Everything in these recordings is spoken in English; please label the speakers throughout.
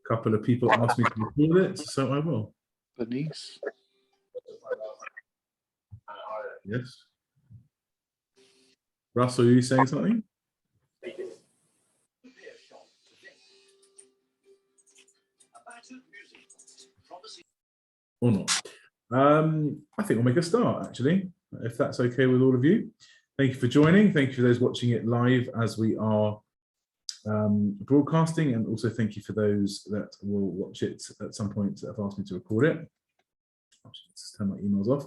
Speaker 1: couple of people asked me to record it, so I will.
Speaker 2: Bernice.
Speaker 1: Yes. Russell, are you saying something? Or not? I think we'll make a start, actually, if that's okay with all of you. Thank you for joining. Thank you for those watching it live as we are broadcasting, and also thank you for those that will watch it at some point that have asked me to record it. I'll just turn my emails off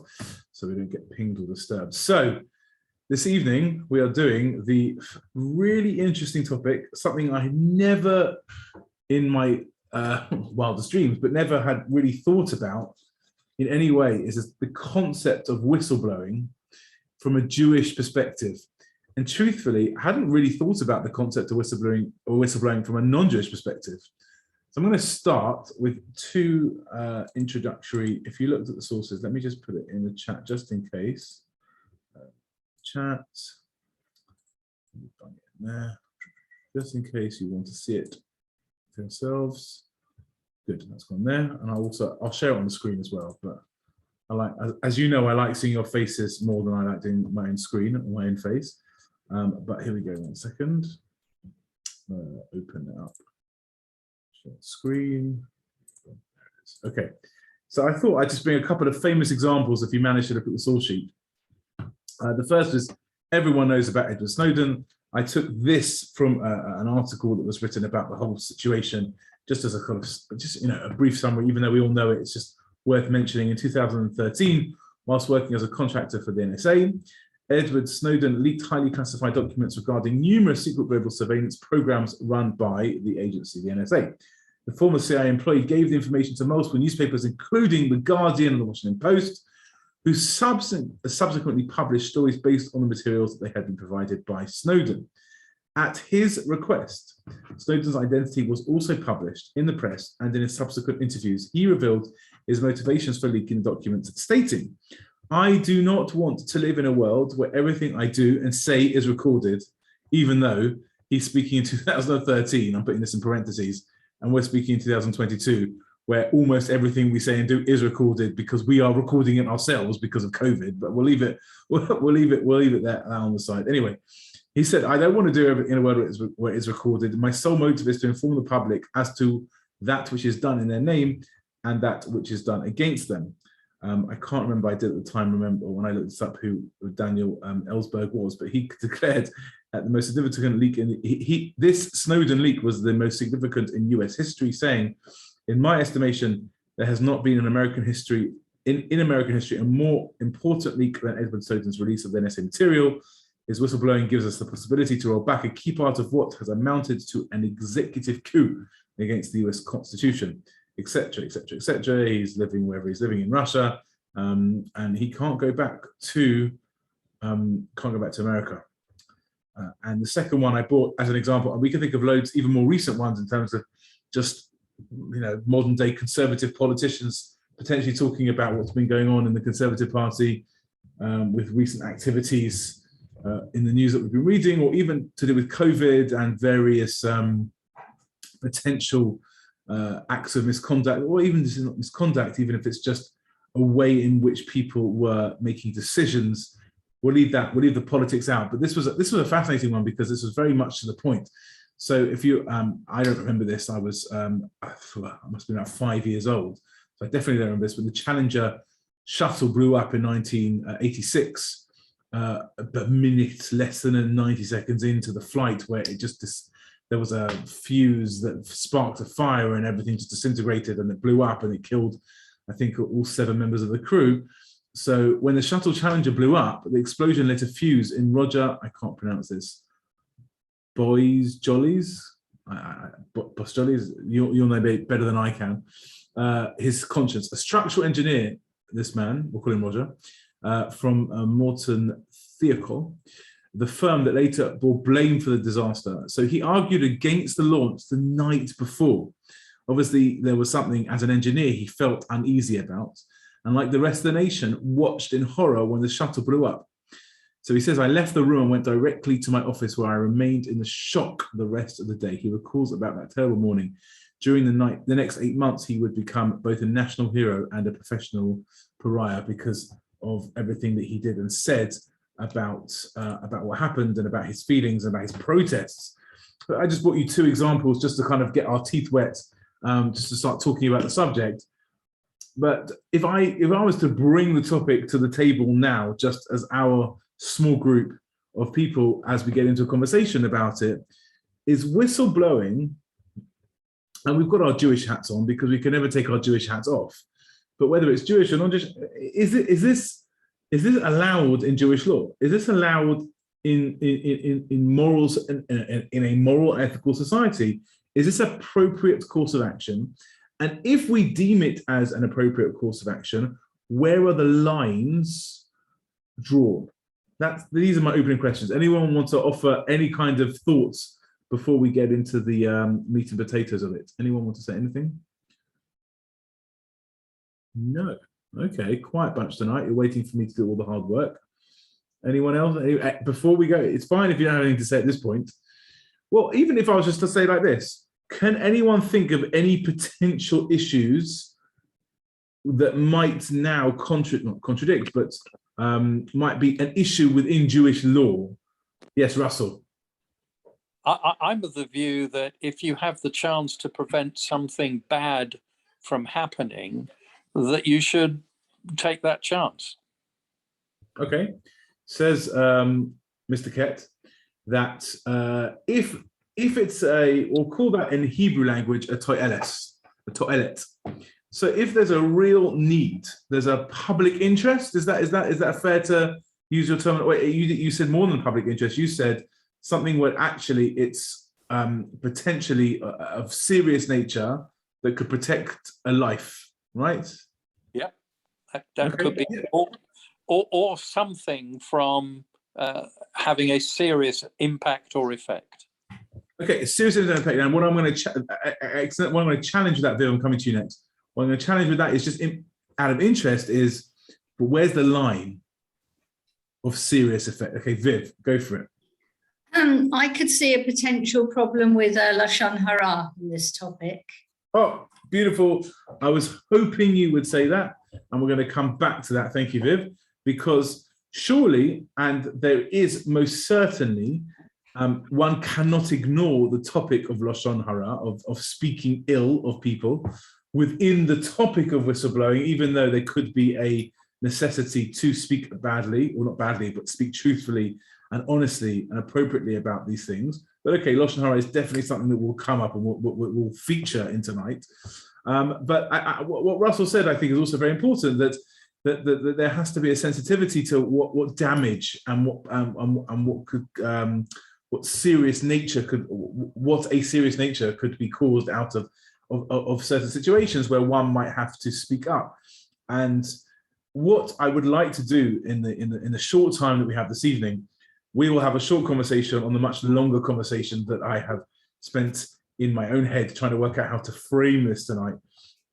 Speaker 1: so we don't get pinged or disturbed. So this evening we are doing the really interesting topic, something I never in my wildest dreams, but never had really thought about in any way, is the concept of whistleblowing from a Jewish perspective. And truthfully, I hadn't really thought about the concept of whistleblowing from a non-Jewish perspective. So I'm going to start with two introductory, if you looked at the sources, let me just put it in the chat just in case. Chat, there, just in case you want to see it for yourselves. Good, that's gone there. And I'll share it on the screen as well. But I like, as you know, I like seeing your faces more than I like doing my own screen or my own face. But here we go, 1 second. Open it up. Share screen. There it is. Okay, so I thought I'd just bring a couple of famous examples if you manage to look at the source sheet. The first is, everyone knows about Edward Snowden. I took this from an article that was written about the whole situation, just as a kind of, just a brief summary, even though we all know it, it's just worth mentioning. In 2013, whilst working as a contractor for the NSA, Edward Snowden leaked highly classified documents regarding numerous secret global surveillance programs run by the agency, the NSA. The former CIA employee gave the information to multiple newspapers, including The Guardian and The Washington Post, who subsequently published stories based on the materials that they had been provided by Snowden. At his request, Snowden's identity was also published in the press, and in his subsequent interviews, he revealed his motivations for leaking the documents, stating, "I do not want to live in a world where everything I do and say is recorded," even though he's speaking in 2013, I'm putting this in parentheses, and we're speaking in 2022, where almost everything we say and do is recorded because we are recording it ourselves because of COVID, but we'll leave it there on the side. Anyway, he said, "I don't want to do it in a world where it's recorded. My sole motive is to inform the public as to that which is done in their name and that which is done against them." I can't remember, I did at the time remember when I looked this up who Daniel Ellsberg was, but he declared that the most significant leak this Snowden leak was the most significant in US history, saying, "In my estimation, there has not been in American history a more important leak than Edward Snowden's release of the NSA material. His whistleblowing gives us the possibility to roll back a key part of what has amounted to an executive coup against the US Constitution," etc., etc., etc. He's living wherever he's living in Russia, and he can't go back to America. And the second one I brought as an example, and we can think of loads, even more recent ones in terms of just modern day conservative politicians potentially talking about what's been going on in the Conservative Party with recent activities in the news that we've been reading, or even to do with COVID and various potential acts of misconduct, or even this is not misconduct, even if it's just a way in which people were making decisions. We'll leave the politics out. But this was a fascinating one because this was very much to the point. So if you, I don't remember this. I was, I must have been about 5 years old. So I definitely don't remember this. When the Challenger shuttle blew up in 1986, but minutes, less than 90 seconds into the flight, where it just there was a fuse that sparked a fire and everything just disintegrated and it blew up and it killed, I think, all 7 members of the crew. So when the shuttle Challenger blew up, the explosion lit a fuse in Roger, I can't pronounce this, Boisjoli's, you'll know better than I can, his conscience. A structural engineer, this man, we'll call him Roger, from Morton Thiokol, the firm that later bore blame for the disaster. So he argued against the launch the night before. Obviously, there was something as an engineer he felt uneasy about, and like the rest of the nation, watched in horror when the shuttle blew up. So he says, I left the room and went directly to my office where I remained in the shock the rest of the day. He recalls about that terrible morning. During the next 8 months, he would become both a national hero and a professional pariah because of everything that he did and said about what happened and about his feelings and about his protests. But I just brought you 2 examples just to kind of get our teeth wet, just to start talking about the subject. But if I was to bring the topic to the table now, just as our small group of people, as we get into a conversation about it, is whistleblowing, and we've got our Jewish hats on because we can never take our Jewish hats off. But whether it's Jewish or not, is this allowed in Jewish law? Is this allowed in morals in a moral, ethical society? Is this appropriate course of action? And if we deem it as an appropriate course of action, where are the lines drawn? These are my opening questions. Anyone want to offer any kind of thoughts before we get into the meat and potatoes of it? Anyone want to say anything? No. Okay, quiet bunch tonight. You're waiting for me to do all the hard work. Anyone else? Before we go, it's fine if you don't have anything to say at this point. Well, even if I was just to say like this, can anyone think of any potential issues that might now not contradict, but might be an issue within Jewish law? Yes, Russell.
Speaker 2: I'm of the view that if you have the chance to prevent something bad from happening, that you should take that chance.
Speaker 1: Okay. Says Mr. Kett that if it's we'll call that in Hebrew language a toilet. So if there's a real need, there's a public interest. Is that fair to use your term? Wait, you said more than public interest. You said something where actually it's potentially of serious nature that could protect a life, right?
Speaker 2: Yeah, that could be, or something from having a serious impact or effect.
Speaker 1: Okay, serious impact. And what I'm going to challenge with that, Viv, I'm coming to you next. What I'm going to challenge with that is just out of interest is, but where's the line of serious effect? Okay, Viv, go for it.
Speaker 3: I could see a potential problem with Lashon Hara in this topic.
Speaker 1: Oh, beautiful. I was hoping you would say that, and we're going to come back to that. Thank you, Viv, because surely, and there is most certainly, one cannot ignore the topic of Lashon Hara, of speaking ill of people within the topic of whistleblowing, even though there could be a necessity to speak badly, or not badly, but speak truthfully and honestly and appropriately about these things. But okay, Lashon Hara is definitely something that will come up and will feature in tonight. But what Russell said, I think, is also very important, that there has to be a sensitivity to what damage and what serious nature could be caused out of certain situations where one might have to speak up. And what I would like to do in the short time that we have this evening, we will have a short conversation on the much longer conversation that I have spent in my own head trying to work out how to frame this tonight.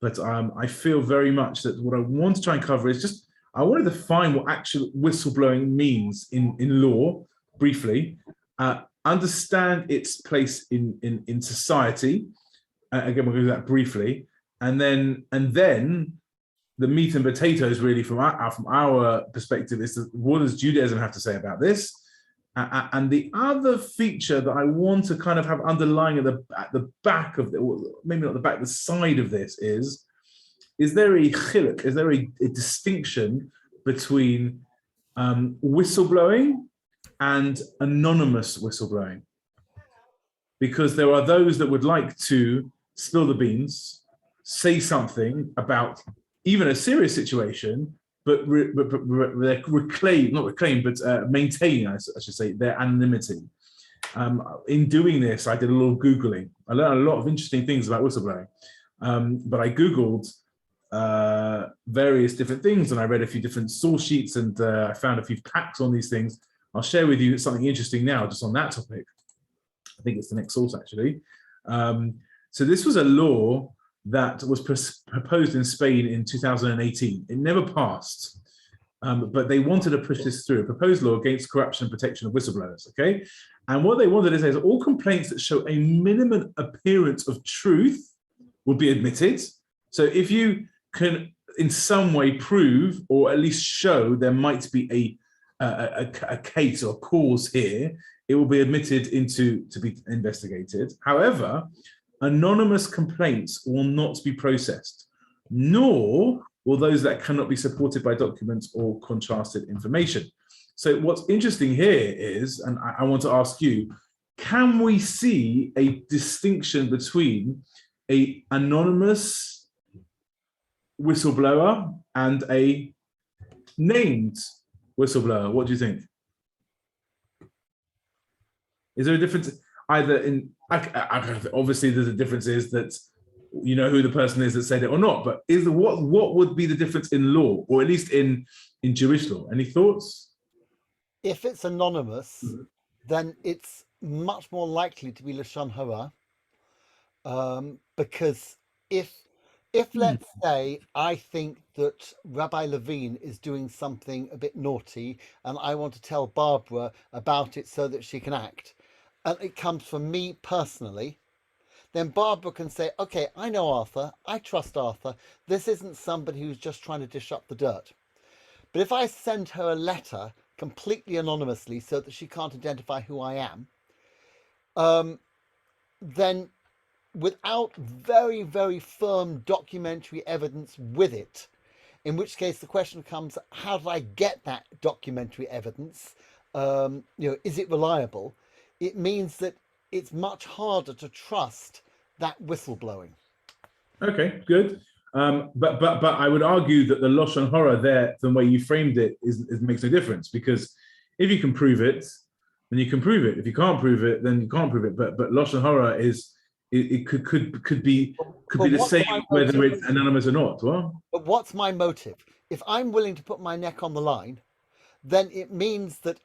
Speaker 1: But I feel very much that what I want to try and cover is just, I want to define what actual whistleblowing means in law briefly, understand its place in society. Again, we'll do that briefly, and then the meat and potatoes really from our perspective is what does Judaism have to say about this? And the other feature that I want to kind of have underlying at the back of maybe not the back, the side of this is there a chiluk? Is there a distinction between whistleblowing and anonymous whistleblowing? Because there are those that would like to spill the beans, say something about even a serious situation, but maintain, I should say, their anonymity. In doing this, I did a little Googling. I learned a lot of interesting things about whistleblowing, but I Googled various different things, and I read a few different source sheets, and I found a few facts on these things. I'll share with you something interesting now, just on that topic. I think it's the next source, actually. So this was a law that was proposed in Spain in 2018. It never passed. but they wanted to push this through, a proposed law against corruption and protection of whistleblowers, okay? And what they wanted to say is all complaints that show a minimum appearance of truth will be admitted. So if you can in some way prove or at least show there might be a case or cause here, it will be admitted to be investigated. However, anonymous complaints will not be processed, nor will those that cannot be supported by documents or contrasted information. So what's interesting here is, and I want to ask you, can we see a distinction between an anonymous whistleblower and a named whistleblower? What do you think? Is there a difference either in, obviously there's a difference is that you know who the person is that said it or not, but what would be the difference in law, or at least in Jewish law? Any thoughts?
Speaker 4: If it's anonymous, then it's much more likely to be Lashon Hara, because if let's say I think that Rabbi Levine is doing something a bit naughty and I want to tell Barbara about it so that she can act, and it comes from me personally, then Barbara can say, okay, I know Arthur, I trust Arthur, this isn't somebody who's just trying to dish up the dirt. But if I send her a letter completely anonymously so that she can't identify who I am, then without very, very firm documentary evidence with it, in which case the question comes, how did I get that documentary evidence? Is it reliable? It means that it's much harder to trust that whistleblowing.
Speaker 1: Okay, good. But I would argue that the Lashon Hara there, the way you framed it, makes no difference, because if you can prove it, then you can prove it. If you can't prove it, then you can't prove it. But Lashon Hara could be the same whether it's anonymous or not. Well,
Speaker 4: but what's my motive? If I'm willing to put my neck on the line, then it means that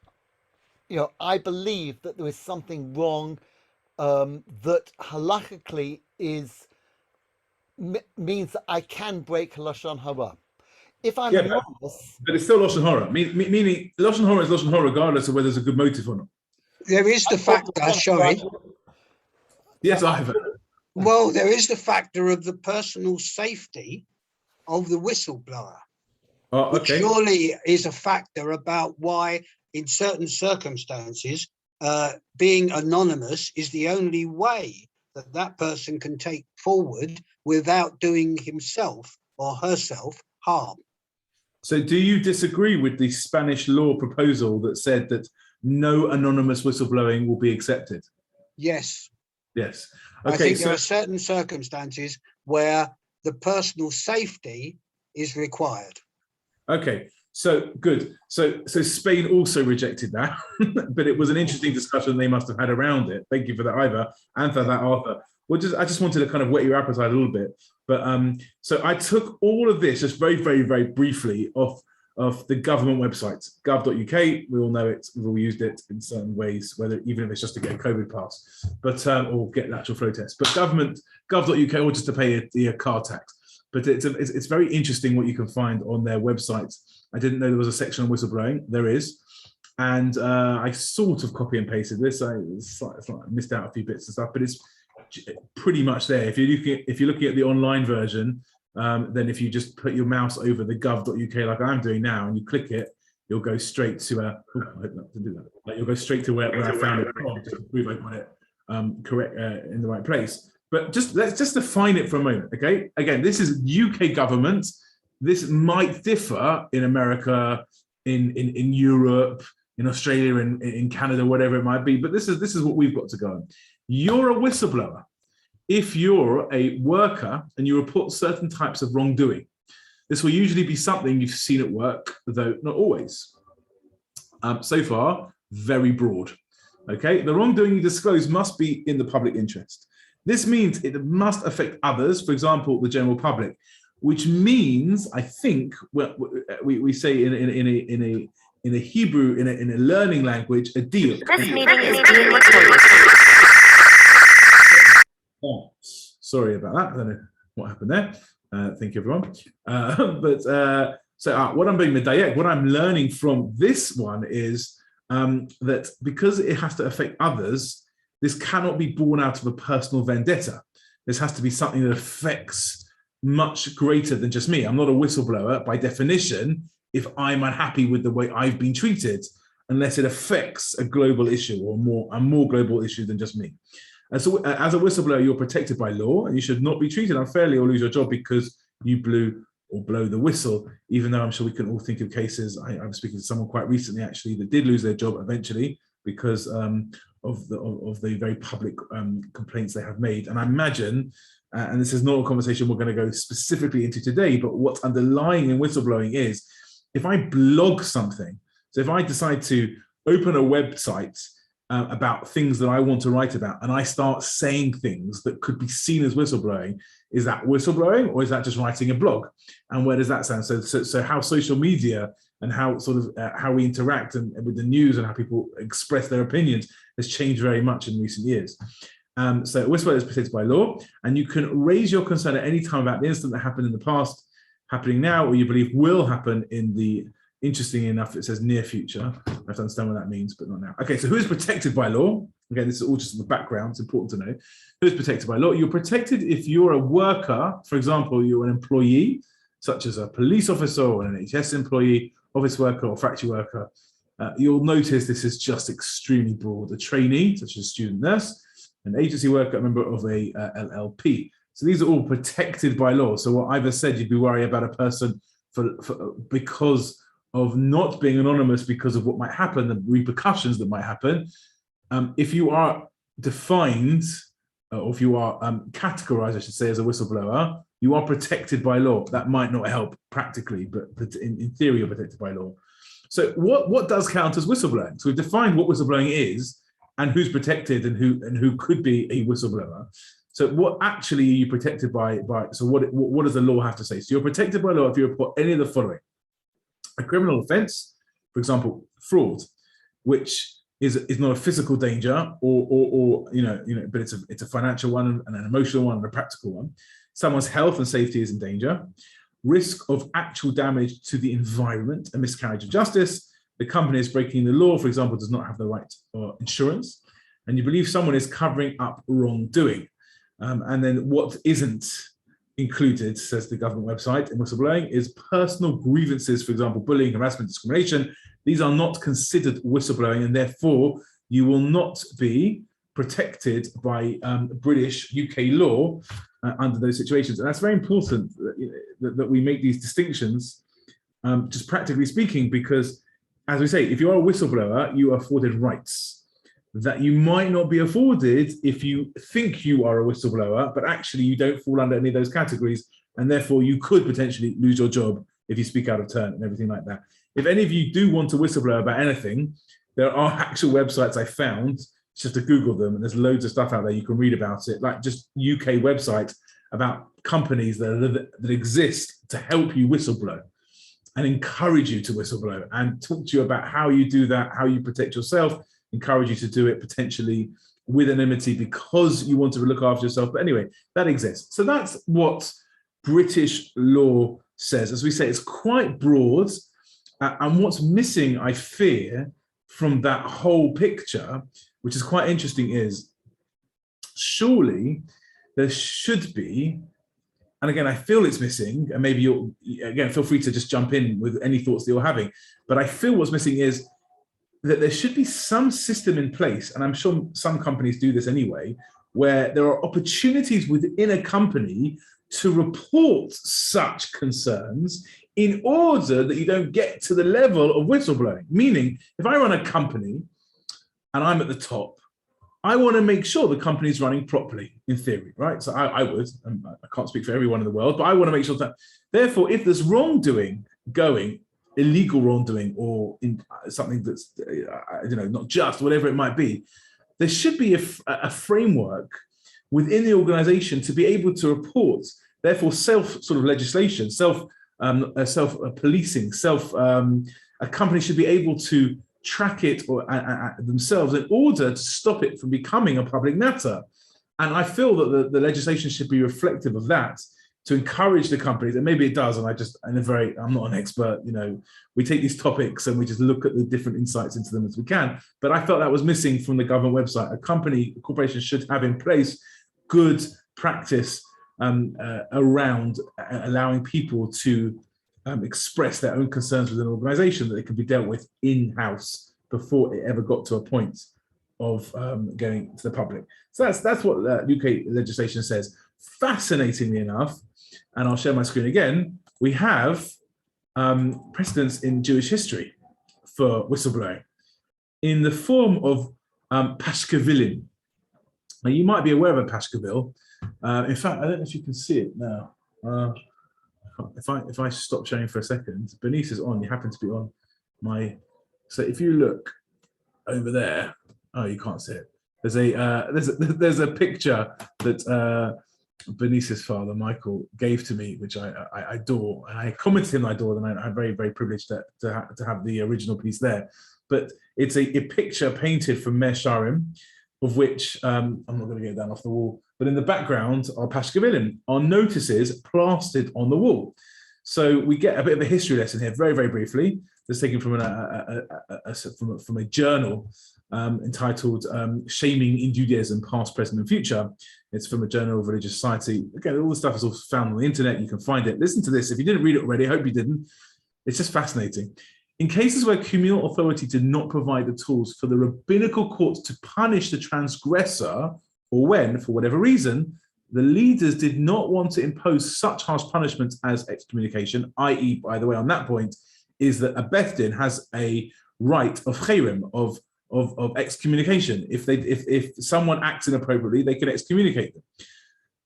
Speaker 4: I believe that there is something wrong, that halachically means that I can break Lashon Hara. If I'm anonymous,
Speaker 1: but it's still Lashon Hara, meaning Lashon Hara is Lashon Hara regardless of whether there's a good motive or not.
Speaker 5: There is the factor, sorry.
Speaker 1: Yes, Ivan.
Speaker 5: Well, there is the factor of the personal safety of the whistleblower.
Speaker 1: Oh,
Speaker 5: Which
Speaker 1: okay.
Speaker 5: surely is a factor about why, in certain circumstances, being anonymous is the only way that person can take forward without doing himself or herself harm.
Speaker 1: So do you disagree with the Spanish law proposal that said that no anonymous whistleblowing will be accepted?
Speaker 5: Yes.
Speaker 1: Yes.
Speaker 5: I
Speaker 1: Okay.
Speaker 5: think there are certain circumstances where the personal safety is required.
Speaker 1: Okay. So good. So Spain also rejected that, but it was an interesting discussion they must have had around it. Thank you for that, Ivor, and for that, Arthur. Well, I just wanted to kind of whet your appetite a little bit. But so I took all of this just very, very, very briefly off the government website, gov.uk. We all know it. We've all used it in certain ways, whether even if it's just to get a COVID pass, but or get an actual flow test. But gov.uk, or just to pay a car tax. But it's very interesting what you can find on their website. I didn't know there was a section on whistleblowing. There is. And I sort of copy and pasted this. I missed out a few bits and stuff, but it's pretty much there. If you're looking at the online version, then if you just put your mouse over the gov.uk like I'm doing now and you click it, you'll go straight to you'll go straight to where I found it from, just to prove I got it correct in the right place. But let's just define it for a moment, okay? Again, this is UK government. This might differ in America, in Europe, in Australia, in Canada, whatever it might be. But this is what we've got to go on. You're a whistleblower if you're a worker and you report certain types of wrongdoing. This will usually be something you've seen at work, though not always. So far, very broad. Okay, the wrongdoing you disclose must be in the public interest. This means it must affect others, for example, the general public, which means, I think, we say in a Hebrew, in a learning language, a deal.
Speaker 6: This meeting is being recorded.
Speaker 1: Oh, sorry about that. I don't know what happened there. Thank you, everyone. But So what I'm being medayek, what I'm learning from this one is that because it has to affect others, this cannot be born out of a personal vendetta. This has to be something that affects much greater than just me. I'm not a whistleblower by definition if I'm unhappy with the way I've been treated, unless it affects a global issue or a more global issue than just me. And so as a whistleblower, you're protected by law and you should not be treated unfairly or lose your job because you blow the whistle, even though I'm sure we can all think of cases. I was speaking to someone quite recently, actually, that did lose their job eventually because of the very public complaints they have made. And I imagine, and this is not a conversation we're going to go specifically into today, but what's underlying in whistleblowing is if I blog something, so if I decide to open a website about things that I want to write about, and I start saying things that could be seen as whistleblowing, is that whistleblowing or is that just writing a blog? And where does that sound? So how social media and how sort of how we interact and with the news and how people express their opinions has changed very much in recent years. So whistleblower is protected by law, and you can raise your concern at any time about the incident that happened in the past, happening now, or you believe will happen in the, interestingly enough, it says near future. I have to understand what that means, but not now. Okay, so who is protected by law? Again, this is all just in the background. It's important to know. Who is protected by law? You're protected if you're a worker. For example, you're an employee, such as a police officer or an NHS employee, office worker or factory worker. You'll notice this is just extremely broad. A trainee, such as a student nurse, an agency worker, a member of a LLP. So these are all protected by law. So what Ivor said, you'd be worried about a person because of not being anonymous because of what might happen, the repercussions that might happen. If you are defined, or if you are categorized, I should say, as a whistleblower, you are protected by law. That might not help practically, but in theory, you're protected by law. So what does count as whistleblowing? So we've defined what whistleblowing is and who's protected and who could be a whistleblower. So what actually are you protected by? So what does the law have to say? So you're protected by law if you report any of the following: a criminal offence, for example, fraud, which is not a physical danger, or but it's a financial one and an emotional one and a practical one. Someone's health and safety is in danger. Risk of actual damage to the environment, a miscarriage of justice. The company is breaking the law, for example, does not have the right or insurance, and you believe someone is covering up wrongdoing. And then what isn't included, says the government website, in whistleblowing is personal grievances, for example, bullying, harassment, discrimination. These are not considered whistleblowing, and therefore you will not be protected by British, UK law under those situations. And that's very important that we make these distinctions, just practically speaking, because as we say, if you are a whistleblower, you are afforded rights that you might not be afforded if you think you are a whistleblower, but actually you don't fall under any of those categories, and therefore you could potentially lose your job if you speak out of turn and everything like that. If any of you do want to whistleblow about anything, there are actual websites I found, just to Google them, and there's loads of stuff out there you can read about it, like just UK websites about companies that exist to help you whistleblow and encourage you to whistleblow and talk to you about how you do that, how you protect yourself, encourage you to do it potentially with anonymity because you want to look after yourself. But anyway, that exists. So that's what British law says. As we say, it's quite broad. And what's missing, I fear, from that whole picture, which is quite interesting, is surely there should be, and again, I feel it's missing, and maybe you'll, again, feel free to just jump in with any thoughts that you're having, but I feel what's missing is that there should be some system in place, and I'm sure some companies do this anyway, where there are opportunities within a company to report such concerns in order that you don't get to the level of whistleblowing. Meaning, if I run a company and I'm at the top, I want to make sure the company is running properly, in theory, right? So I would, and I can't speak for everyone in the world, but I want to make sure that, therefore, if there's wrongdoing going, illegal wrongdoing, or in something that's, not just, whatever it might be, there should be a framework within the organization to be able to report, therefore, legislation, self-policing, a company should be able to track it themselves in order to stop it from becoming a public matter. And I feel that the legislation should be reflective of that, to encourage the companies, and maybe it does, and I'm not an expert, we take these topics and we just look at the different insights into them as we can. But I felt that was missing from the government website. A corporation should have in place good practice around allowing people to express their own concerns with an organization, that they can be dealt with in-house before it ever got to a point of going to the public. So that's what UK legislation says. Fascinatingly enough, and I'll share my screen again, we have precedents in Jewish history for whistleblowing in the form of Pashkevilim. Now, you might be aware of a Pashkevil. In fact, I don't know if you can see it now. If I stop sharing for a second, Bernice is on. You happen to be on my. So if you look over there, oh, you can't see it. There's a picture that Bernice's father Michael gave to me, which I adore, and I commented him I adore, and I'm very, very privileged to have the original piece there. But it's a picture painted from Mea Shearim, of which I'm not going to get it down off the wall, but in the background are Pashkevilim, are notices plastered on the wall. So we get a bit of a history lesson here, very, very briefly. It's taken from a journal entitled Shaming in Judaism, Past, Present and Future. It's from a Journal of Religious Society. Again, all the stuff is all found on the internet. You can find it. Listen to this. If you didn't read it already, I hope you didn't. It's just fascinating. In cases where communal authority did not provide the tools for the rabbinical courts to punish the transgressor, or when, for whatever reason, the leaders did not want to impose such harsh punishments as excommunication, i.e., by the way, on that point, is that a Beth Din has a right of cherem, of excommunication. If someone acts inappropriately, they can excommunicate them.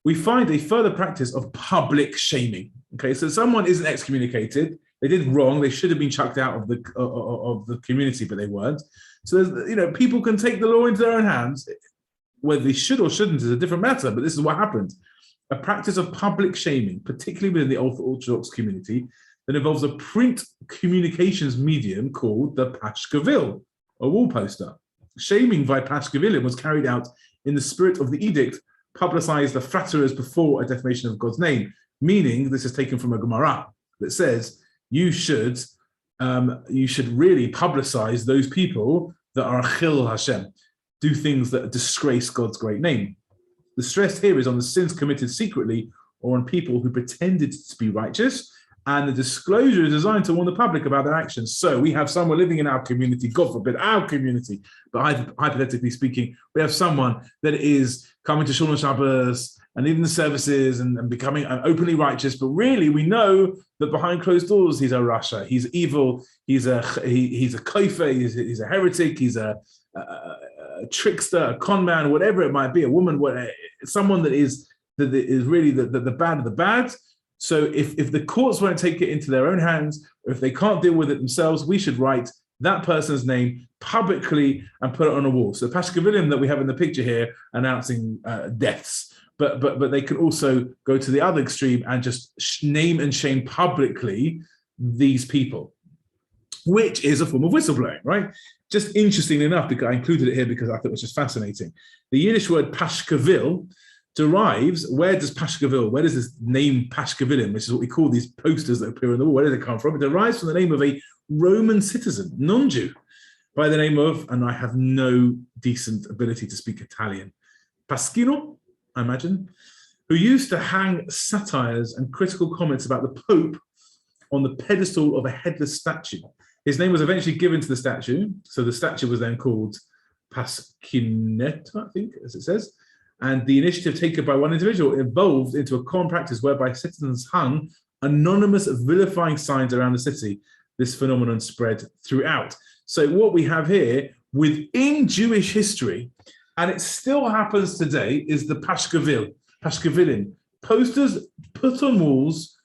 Speaker 1: We find a further practice of public shaming. Okay, so someone isn't excommunicated, they did wrong, they should have been chucked out of the community, but they weren't. So people can take the law into their own hands. Whether they should or shouldn't is a different matter, but this is what happened. A practice of public shaming, particularly within the Orthodox community, that involves a print communications medium called the Pashkevil, a wall poster. Shaming by Pashkevilim was carried out in the spirit of the edict, publicized the flatterers before a defamation of God's name, meaning, this is taken from a Gemara that says, you should really publicize those people that are Chil Hashem, do things that disgrace God's great name. The stress here is on the sins committed secretly or on people who pretended to be righteous, and the disclosure is designed to warn the public about their actions. So we have someone living in our community, God forbid, our community, but hypothetically speaking, we have someone that is coming to Shul Shabbos and leading the services and becoming openly righteous, but really we know that behind closed doors, he's a rasha, he's evil, he's a kofer, he's a heretic, he's a trickster, a con man, whatever it might be, a woman, someone that is really the bad of the bad. So if the courts won't take it into their own hands, or if they can't deal with it themselves, we should write that person's name publicly and put it on a wall. So Pashkevilim that we have in the picture here announcing deaths, but they can also go to the other extreme and just name and shame publicly these people, which is a form of whistleblowing, right? Just interestingly enough, because I included it here because I thought it was just fascinating. The Yiddish word Pashkevil derives, where does this name Pashkevilim, which is what we call these posters that appear on the wall, where does it come from? It derives from the name of a Roman citizen, non-Jew, by the name of, and I have no decent ability to speak Italian, Pasquino, I imagine, who used to hang satires and critical comments about the Pope on the pedestal of a headless statue. His name was eventually given to the statue, so the statue was then called Pasquinetta, I think, as it says. And the initiative taken by one individual evolved into a common practice whereby citizens hung anonymous vilifying signs around the city. This phenomenon spread throughout. So what we have here within Jewish history, and it still happens today, is the Pashkevilim, posters put on walls,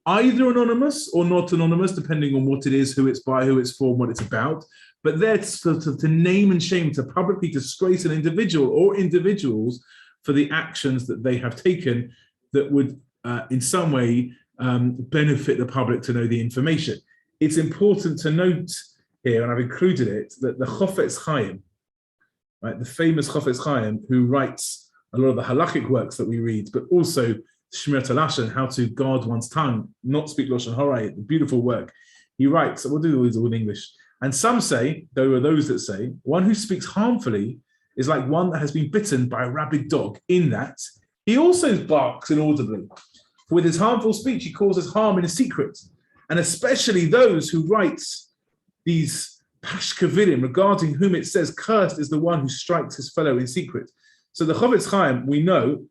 Speaker 1: either anonymous or not anonymous, depending on what it is, who it's by, who it's for, what it's about. But there to name and shame, to publicly disgrace an individual or individuals for the actions that they have taken that would in some way benefit the public to know the information. It's important to note here, and I've included it, that the Chofetz Chaim, right, the famous Chofetz Chaim, who writes a lot of the halachic works that we read, but also Shmirat Lashon, how to guard one's tongue, not speak Lashon Hara, beautiful work. He writes, we'll do these all in English. And some say, there are those that say, one who speaks harmfully is like one that has been bitten by a rabid dog, in that he also barks inaudibly. For with his harmful speech, he causes harm in a secret. And especially those who write these pashkavirim, regarding whom it says, cursed is the one who strikes his fellow in secret. So the Chofetz Chaim, we know,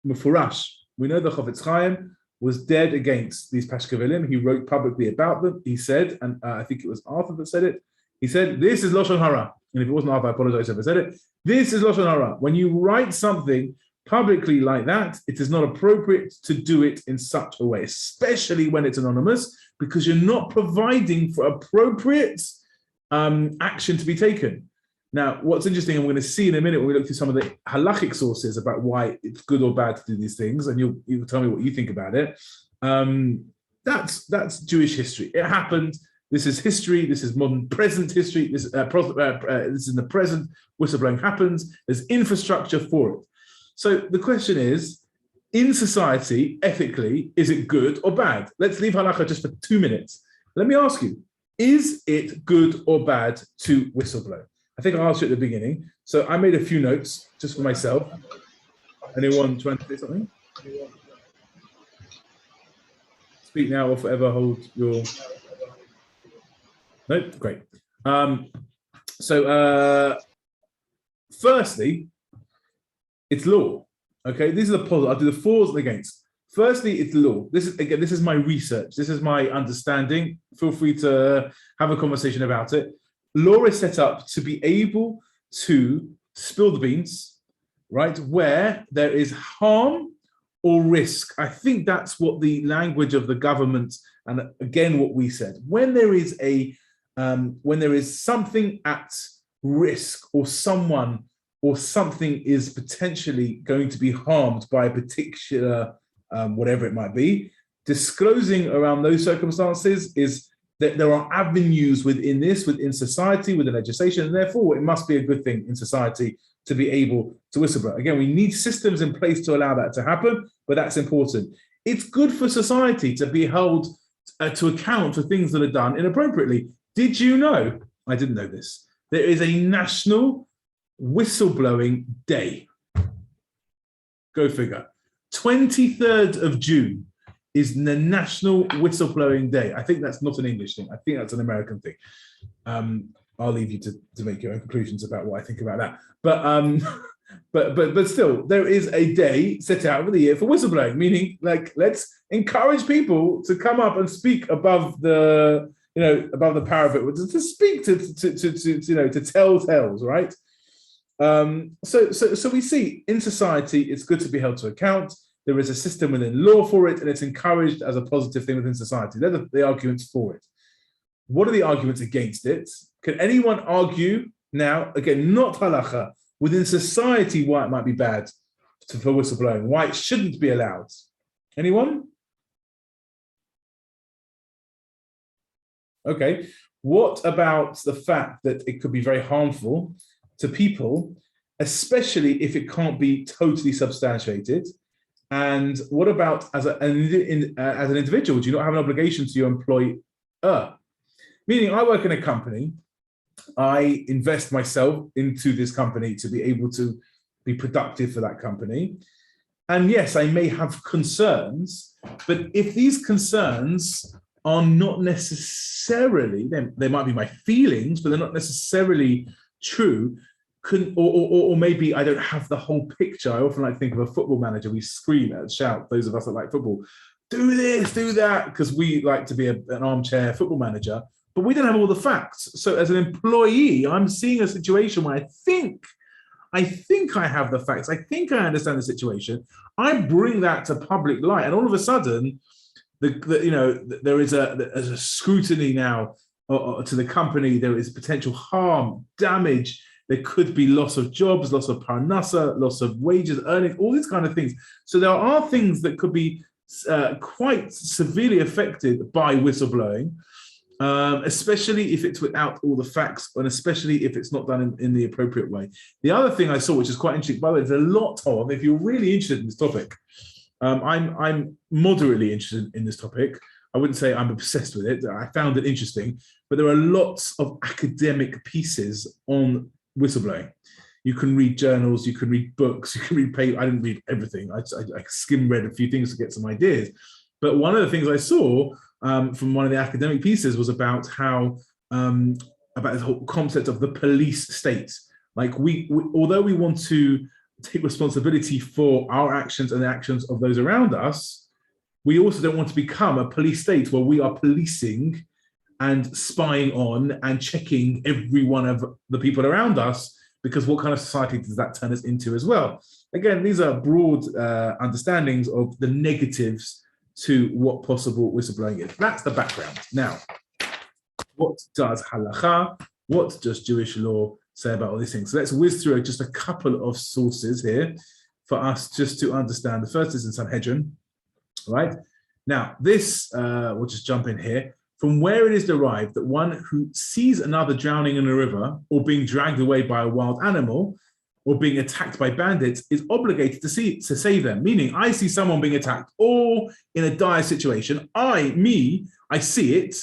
Speaker 1: Mufurash, we know the Chofetz Chaim was dead against these pashkavirim. He wrote publicly about them. He said, and I think it was Arthur that said it, he said, this is Lashon Hara. And if it wasn't Arthur, I apologize if I said it. This is Lashon Hara. When you write something publicly like that, it is not appropriate to do it in such a way, especially when it's anonymous, because you're not providing for appropriate action to be taken. Now, what's interesting, and we're going to see in a minute when we look through some of the halachic sources about why it's good or bad to do these things, and you'll tell me what you think about it. That's Jewish history. It happened. This is history. This is modern present history. This is in the present. Whistleblowing happens. There's infrastructure for it. So the question is, in society, ethically, is it good or bad? Let's leave halakha just for 2 minutes. Let me ask you, is it good or bad to whistleblow? I think I'll ask you at the beginning. So I made a few notes just for myself. Anyone trying to say something? Speak now or forever hold your... No? Great. Firstly, it's law. Okay, these are the positives. I'll do the fors and the against. Firstly, it's law. This is my research. This is my understanding. Feel free to have a conversation about it. Law is set up to be able to spill the beans, right, where there is harm or risk. I think that's what the language of the government, and again, what we said. When there is something at risk, or someone or something is potentially going to be harmed by a particular whatever it might be, disclosing around those circumstances is that there are avenues within society, within legislation, and therefore it must be a good thing in society to be able to whistleblow. Again, we need systems in place to allow that to happen, but that's important. It's good for society to be held to account for things that are done inappropriately. Did you know, I didn't know this, there is a national whistleblowing day. Go figure. 23rd of June is the National Whistleblowing Day. I think that's not an English thing. I think that's an American thing. I'll leave you to make your own conclusions about what I think about that. But still, there is a day set out for the year for whistleblowing, meaning like let's encourage people to come up and speak above the parapet, to speak to tell tales, right? So we see in society it's good to be held to account. There is a system within law for it, and it's encouraged as a positive thing within society. They're the arguments for it. What are the arguments against it? Can anyone argue now, again, not halacha, within society why it might be bad for whistleblowing, why it shouldn't be allowed? Anyone? Okay. What about the fact that it could be very harmful to people, especially if it can't be totally substantiated? And what about as an individual? Do you not have an obligation to your employer? Meaning, I work in a company, I invest myself into this company to be able to be productive for that company. And yes, I may have concerns, but if these concerns are not necessarily, they might be my feelings, but they're not necessarily true, or maybe I don't have the whole picture. I often like to think of a football manager. We scream and shout, those of us that like football, do this, do that, because we like to be an armchair football manager, but we don't have all the facts. So as an employee, I'm seeing a situation where I think I have the facts. I think I understand the situation. I bring that to public light, and all of a sudden, there is a scrutiny now to the company. There is potential harm, damage. There could be loss of jobs, loss of parnasa, loss of wages, earnings, all these kind of things. So there are things that could be quite severely affected by whistleblowing, especially if it's without all the facts, and especially if it's not done in the appropriate way. The other thing I saw, which is quite interesting, by the way, there's a lot of, if you're really interested in this topic, I'm moderately interested in this topic. I wouldn't say I'm obsessed with it. I found it interesting, but there are lots of academic pieces on whistleblowing. You can read journals, you can read books, you can read papers. I didn't read everything. I skim read a few things to get some ideas. But one of the things I saw from one of the academic pieces was about how about this whole concept of the police state. Like we although we want to take responsibility for our actions and the actions of those around us, we also don't want to become a police state where we are policing and spying on and checking every one of the people around us, because what kind of society does that turn us into as well? Again, these are broad understandings of the negatives to what possible whistleblowing is. That's the background. Now, what does halacha, what does Jewish law say about all these things? So let's whiz through just a couple of sources here for us just to understand. The first is in Sanhedrin, right? Now, this, we'll just jump in here. From where it is derived that one who sees another drowning in a river or being dragged away by a wild animal or being attacked by bandits is obligated to save them. Meaning, I see someone being attacked or in a dire situation. I see it.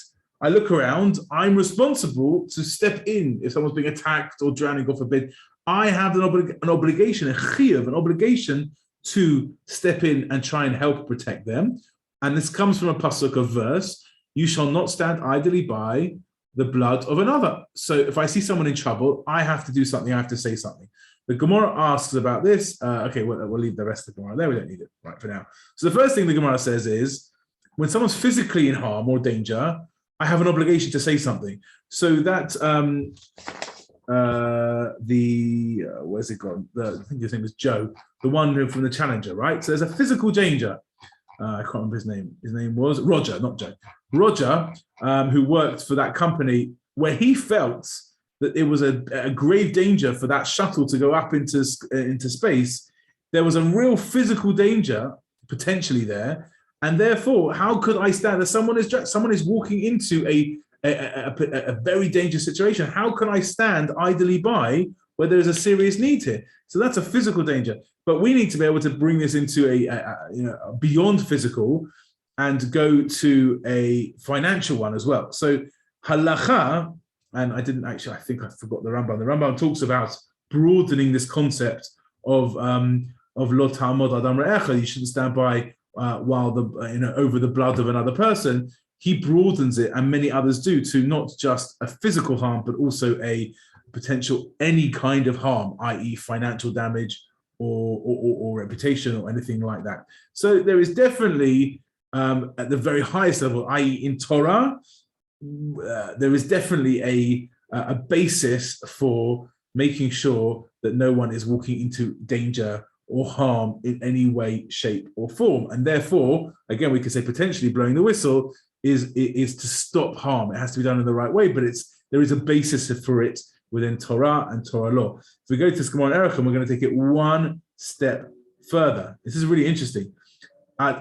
Speaker 1: I look around. I'm responsible to step in if someone's being attacked or drowning, God forbid. I have an obligation, a chiyuv, an obligation to step in and try and help protect them. And this comes from a pasuk, of verse. You shall not stand idly by the blood of another. So if I see someone in trouble, I have to do something. I have to say something. The Gemara asks about this. Okay, we'll leave the rest of the Gemara there. We don't need it right for now. So the first thing the Gemara says is, when someone's physically in harm or danger, I have an obligation to say something. So that where's it gone? I think his name was Joe, the one who from the Challenger, right? So there's a physical danger. I can't remember his name. His name was Roger, not Joe. Roger, who worked for that company, where he felt that it was a grave danger for that shuttle to go up into space. There was a real physical danger potentially there, and therefore, how could I stand? That someone is walking into a very dangerous situation. How can I stand idly by where there is a serious need here? So that's a physical danger. But we need to be able to bring this into a beyond physical and go to a financial one as well. So halacha, and I think I forgot the Rambam. The Rambam talks about broadening this concept of lo ta'amod adam re'echa. You shouldn't stand by while over the blood of another person. He broadens it, and many others do, to not just a physical harm, but also a potential any kind of harm, i.e. financial damage or reputation or anything like that. So there is definitely at the very highest level, i.e. in Torah, there is definitely a basis for making sure that no one is walking into danger or harm in any way, shape, or form. And therefore, again, we could say potentially blowing the whistle is to stop harm. It has to be done in the right way, but there is a basis for it within Torah and Torah law. If we go to Shemon Erechim, we're going to take it one step further. This is really interesting.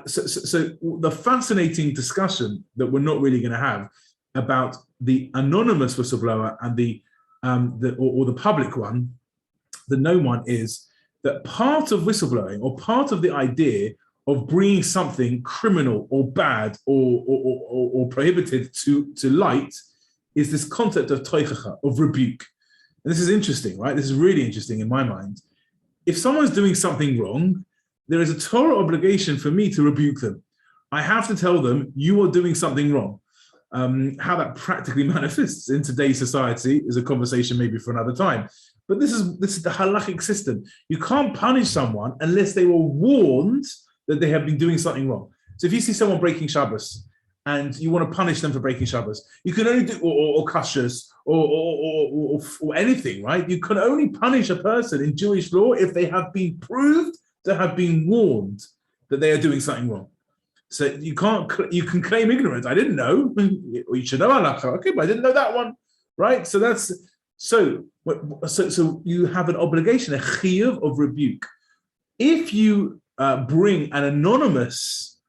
Speaker 1: So the fascinating discussion that we're not really going to have about the anonymous whistleblower and the public one, the known one, is that part of whistleblowing, or part of the idea of bringing something criminal or bad or prohibited to light, is this concept of toichacha, of rebuke. And this is interesting, right? This is really interesting in my mind. If someone's doing something wrong, there is a Torah obligation for me to rebuke them. I have to tell them, you are doing something wrong. How that practically manifests in today's society is a conversation maybe for another time. But this is the halachic system. You can't punish someone unless they were warned that they have been doing something wrong. So if you see someone breaking Shabbos and you want to punish them for breaking Shabbos, you can only do, or kashrus, or anything, right? You can only punish a person in Jewish law if they have been proved to have been warned that they are doing something wrong. So you can claim ignorance. I didn't know. Well, you should know halakha. Okay, but I didn't know that one, right? So you have an obligation, a chiyuv of rebuke. If you bring an anonymous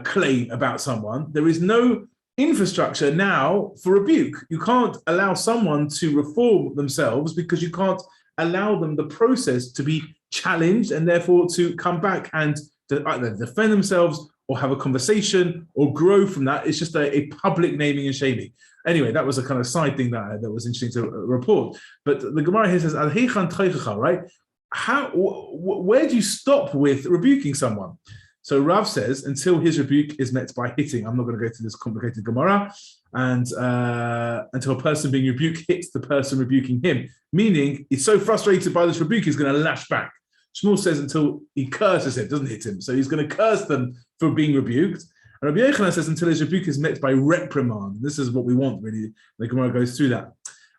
Speaker 1: claim about someone, there is no infrastructure now for rebuke. You can't allow someone to reform themselves because you can't allow them the process to be challenged and therefore to come back and to either defend themselves or have a conversation or grow from that. It's just a public naming and shaming. Anyway, that was a kind of side thing that was interesting to report. But the Gemara here says, right? Where do you stop with rebuking someone? So Rav says, until his rebuke is met by hitting. I'm not going to go through this complicated Gemara. And until a person being rebuked hits the person rebuking him. Meaning, he's so frustrated by this rebuke, he's going to lash back. Shmuel says until he curses him, doesn't hit him. So he's going to curse them for being rebuked. And Rabbi Yochanan says until his rebuke is met by reprimand. This is what we want, really. The Gemara goes through that.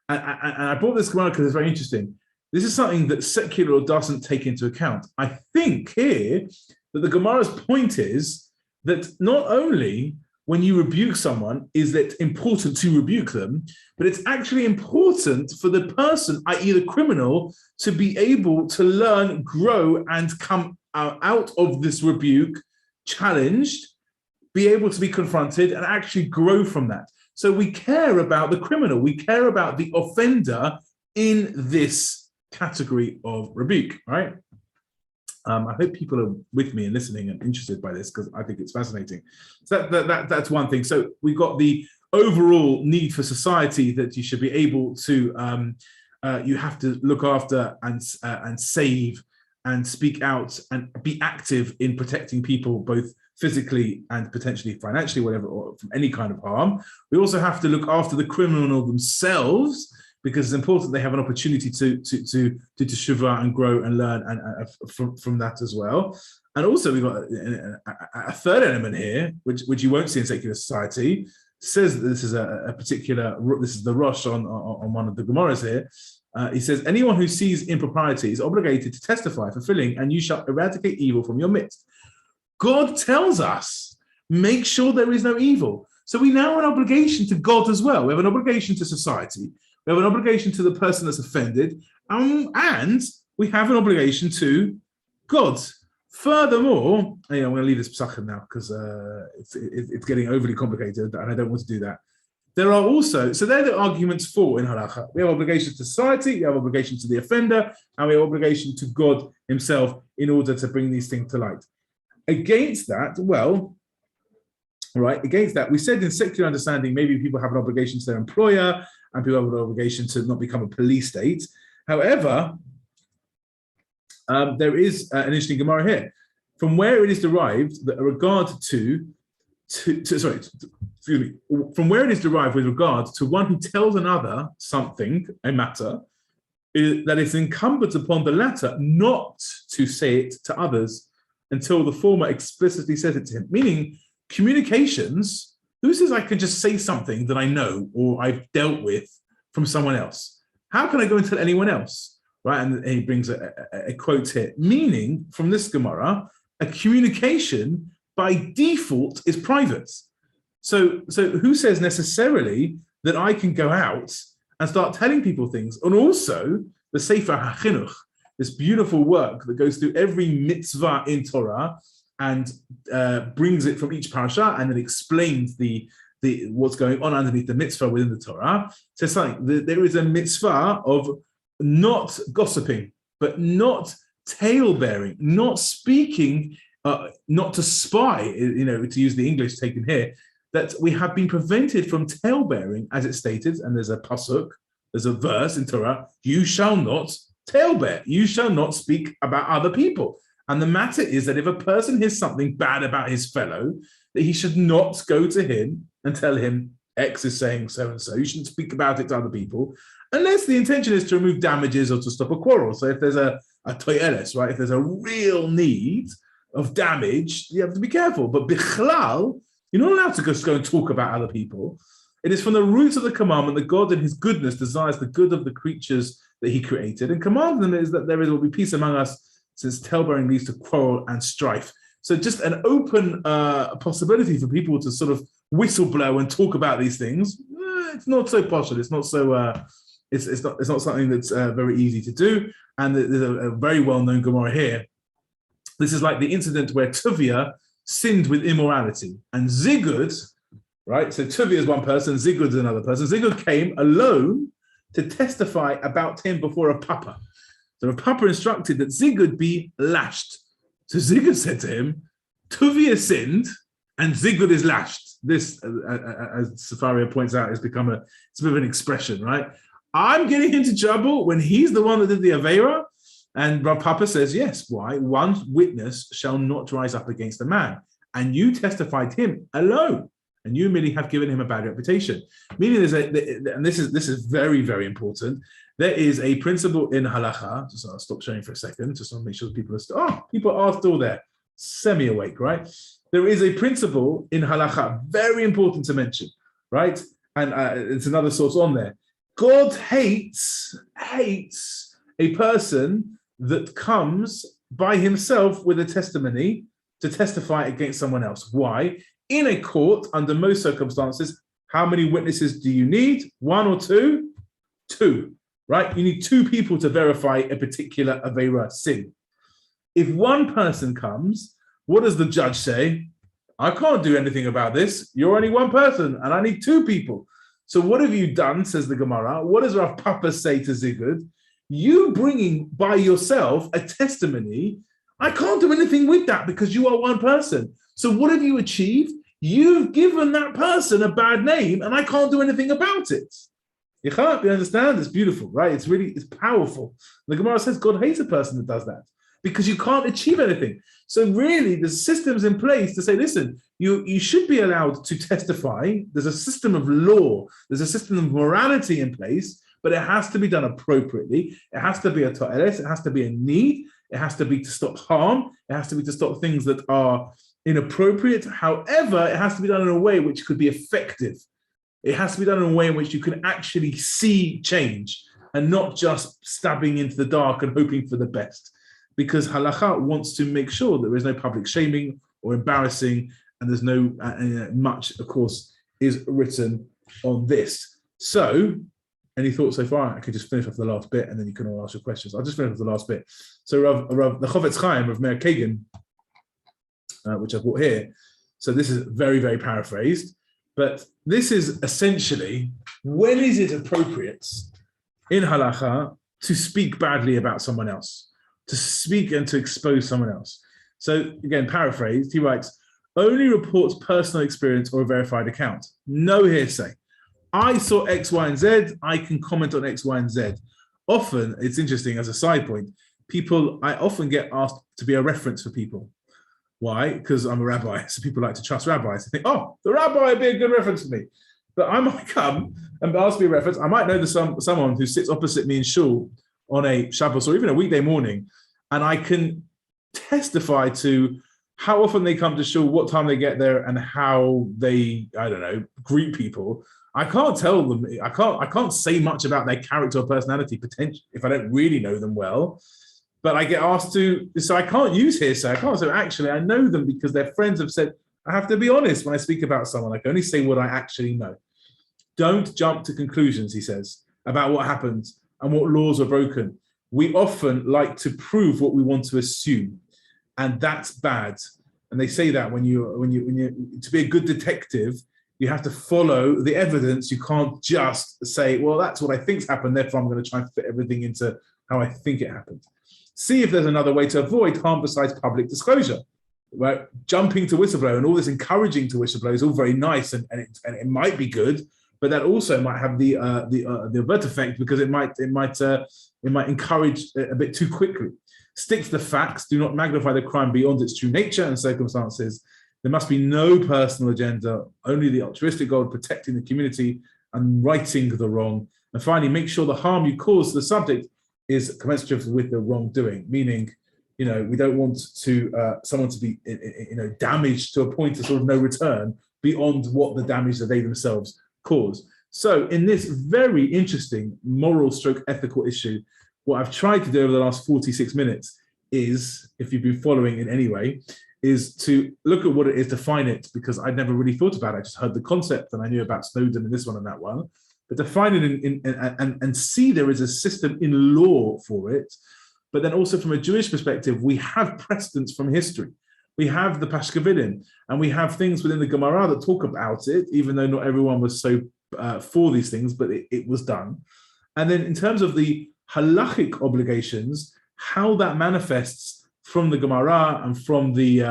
Speaker 1: And I brought this Gemara because it's very interesting. This is something that secular law doesn't take into account. I think here that the Gemara's point is that not only when you rebuke someone is it important to rebuke them, but it's actually important for the person, i.e. the criminal, to be able to learn, grow, and come out of this rebuke challenged, be able to be confronted and actually grow from that. So we care about the criminal, we care about the offender in this category of rebuke, right? I hope people are with me and listening and interested by this because I think it's fascinating. So that's one thing. So we've got the overall need for society that you should be able to, you have to look after and save and speak out and be active in protecting people, both physically and potentially financially, whatever, or from any kind of harm. We also have to look after the criminal themselves, because it's important they have an opportunity to teshuva and grow and learn and from that as well. And also we've got a third element here, which you won't see in secular society. Says that this is this is the Rosh on one of the Gemaras here. He says, anyone who sees impropriety is obligated to testify, fulfilling, and you shall eradicate evil from your midst. God tells us, make sure there is no evil. So we now have an obligation to God as well. We have an obligation to society. We have an obligation to the person that's offended, and we have an obligation to God. Furthermore, I'm going to leave this psachim now because it's getting overly complicated, and I don't want to do that. There are also, so they're the arguments for in halacha. We have obligations to society, we have obligations to the offender, and we have obligation to God himself in order to bring these things to light. Against that, we said in secular understanding, maybe people have an obligation to their employer, and people have an obligation to not become a police state. However, there is an interesting Gemara here. From where it is derived that a regard from where it is derived with regard to one who tells another something, a matter, that it's incumbent upon the latter not to say it to others until the former explicitly says it to him. Meaning, communications, who says I can just say something that I know or I've dealt with from someone else? How can I go and tell anyone else? Right, and he brings a quote here, meaning from this Gemara, a communication by default is private. So who says necessarily that I can go out and start telling people things? And also the Sefer HaChinuch, this beautiful work that goes through every mitzvah in Torah and brings it from each parasha and then explains the what's going on underneath the mitzvah within the Torah. So it's like there is a mitzvah of not gossiping, but not tale-bearing, not speaking, not to spy, to use the English taken here, that we have been prevented from tale-bearing, as it's stated, and there's a pasuk, there's a verse in Torah, you shall not tale-bear, you shall not speak about other people. And the matter is that if a person hears something bad about his fellow, that he should not go to him and tell him, X is saying so-and-so. You shouldn't speak about it to other people, unless the intention is to remove damages or to stop a quarrel. So if there's a toyeles, right, if there's a real need of damage, you have to be careful. But bichlal, you're not allowed to just go and talk about other people. It is from the roots of the commandment that God in his goodness desires the good of the creatures that he created. And command them is that there will be peace among us, since tale-bearing leads to quarrel and strife. So just an open possibility for people to sort of whistleblow and talk about these things. It's not so partial. It's not so. It's not something that's very easy to do. And there's a very well-known Gemara here. This is like the incident where Tuvia sinned with immorality, and Zigud, right? So Tuvia is one person, Zigud is another person. Zigud came alone to testify about him before a papa. So a papa instructed that Zigud be lashed. So Zigud said to him, Tuvia sinned and Zigud is lashed. This, as Safaria points out, has become it's a bit of an expression, right? I'm getting into trouble when he's the one that did the Aveira. And Rav Papa says, yes, why? One witness shall not rise up against a man. And you testified him alone. And you merely have given him a bad reputation. Meaning and this is very, very important. There is a principle in halacha. Just I'll stop showing for a second, just want to make sure people people are still there, semi-awake, right? There is a principle in halacha, very important to mention, right? And it's another source on there. God hates a person that comes by himself with a testimony to testify against someone else. Why? In a court, under most circumstances, how many witnesses do you need? One or two? Two, right? You need two people to verify a particular Aveira sin. If one person comes, what does the judge say? I can't do anything about this. You're only one person and I need two people. So what have you done, says the Gemara? What does Rav Papa say to Zigud? You bringing by yourself a testimony, I can't do anything with that because you are one person. So what have you achieved? You've given that person a bad name and I can't do anything about it. You understand? It's beautiful, right? It's powerful. The Gemara says God hates a person that does that because you can't achieve anything. So really there's systems in place to say, listen, you should be allowed to testify. There's a system of law. There's a system of morality in place, but it has to be done appropriately. It has to be a to'eles. It has to be a need. It has to be to stop harm. It has to be to stop things that are inappropriate. However, it has to be done in a way which could be effective. It has to be done in a way in which you can actually see change and not just stabbing into the dark and hoping for the best. Because halakha wants to make sure there is no public shaming or embarrassing, and there's no much, of course, is written on this. So, any thoughts so far? I could just finish off the last bit, and then you can all ask your questions. I'll just finish off the last bit. So, the Chofetz Chaim of Meir Kagan, which I've brought here. So this is very, very paraphrased, but this is essentially, when is it appropriate in halacha to speak badly about someone else, to speak and to expose someone else? So again, paraphrased, he writes, only reports personal experience or a verified account. No hearsay. I saw X, Y, and Z. I can comment on X, Y, and Z. Often, it's interesting as a side point, I often get asked to be a reference for people. Why? Because I'm a rabbi, so people like to trust rabbis. They think, oh, the rabbi would be a good reference for me. But I might come and ask me a reference. I might know someone who sits opposite me in shul on a Shabbos or even a weekday morning, and I can testify to how often they come to shul, what time they get there, and how they, greet people. I can't tell them, I can't say much about their character or personality potential if I don't really know them well. But I get asked to, so I can't use hearsay. I can't say, actually, I know them because their friends have said, I have to be honest when I speak about someone. I can only say what I actually know. Don't jump to conclusions, he says, about what happens and what laws are broken. We often like to prove what we want to assume, and that's bad. And they say that when you to be a good detective, you have to follow the evidence. You can't just say, well, that's what I think's happened, therefore I'm going to try and fit everything into how I think it happened. See if there's another way to avoid harm besides public disclosure. Right? Jumping to whistleblow and all this encouraging to whistleblow is all very nice, and it might be good, but that also might have the avert effect because it might encourage a bit too quickly. Stick to the facts. Do not magnify the crime beyond its true nature and circumstances. There must be no personal agenda, only the altruistic goal of protecting the community and righting the wrong. And finally, make sure the harm you cause to the subject is commensurate with the wrongdoing, meaning, we don't want to someone to be, damaged to a point of sort of no return beyond what the damage that they themselves cause. So in this very interesting moral stroke ethical issue, what I've tried to do over the last 46 minutes is, if you've been following in any way, is to look at what it is, define it, because I'd never really thought about it. I just heard the concept and I knew about Snowden and this one and that one. But define it and see there is a system in law for it. But then also from a Jewish perspective, we have precedents from history. We have the Pashkevilim, and we have things within the Gemara that talk about it, even though not everyone was so for these things, but it was done. And then in terms of the halachic obligations, how that manifests from the Gemara and from the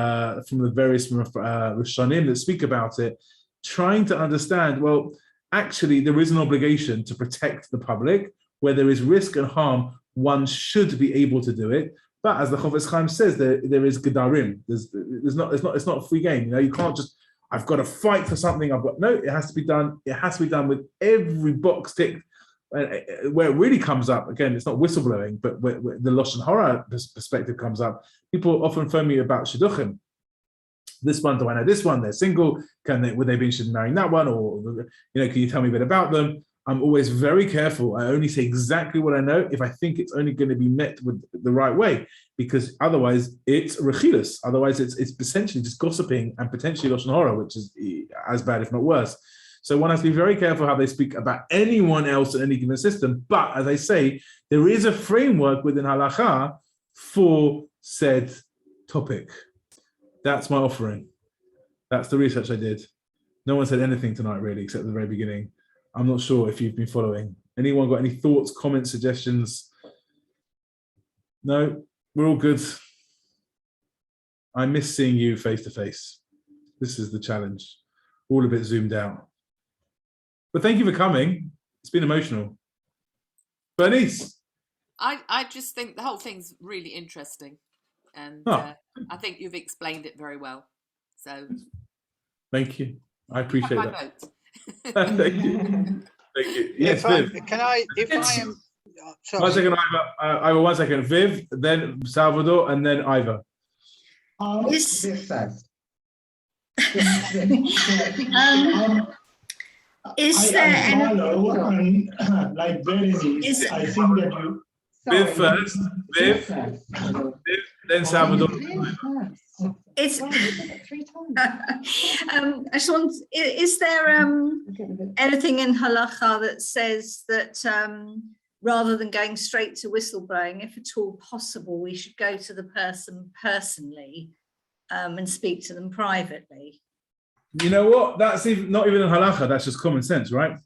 Speaker 1: various Rishonim that speak about it, trying to understand, well, actually, there is an obligation to protect the public. Where there is risk and harm, one should be able to do it. But as the Chofetz Chaim says, there is gedarim. It's not a free game. You know, you can't just, I've got to fight for something. It has to be done. It has to be done with every box ticked. Where it really comes up, again, it's not whistleblowing, but where the Lashon Hara perspective comes up, people often phone me about shidduchim. This one, do I know this one? They're single. Would they be interested in marrying that one? Or, can you tell me a bit about them? I'm always very careful. I only say exactly what I know if I think it's only going to be met with the right way, because otherwise it's rechilus. Otherwise it's essentially just gossiping and potentially Lashon Hara, which is as bad, if not worse. So one has to be very careful how they speak about anyone else in any given system. But as I say, there is a framework within halacha for said topic. That's my offering. That's the research I did. No one said anything tonight, really, except at the very beginning. I'm not sure if you've been following. Anyone got any thoughts, comments, suggestions? No, we're all good. I miss seeing you face to face. This is the challenge. All a bit zoomed out. But thank you for coming. It's been emotional. Bernice.
Speaker 7: I just think the whole thing's really interesting. And I think you've explained it very well. So
Speaker 1: thank you. I appreciate that.
Speaker 7: Vote.
Speaker 1: Thank you. Thank you. Yes, Viv.
Speaker 5: Sorry.
Speaker 1: 1 second, Iva. 1 second. Viv, then Salvador, and then Iva.
Speaker 3: Is there any?
Speaker 8: Like Berenice, I think that you.
Speaker 1: Viv first. Viv, then Salvador.
Speaker 3: Is there anything in halacha that says that rather than going straight to whistleblowing, if at all possible, we should go to the person personally and speak to them privately?
Speaker 1: You know what? That's not even in halacha. That's just common sense, right?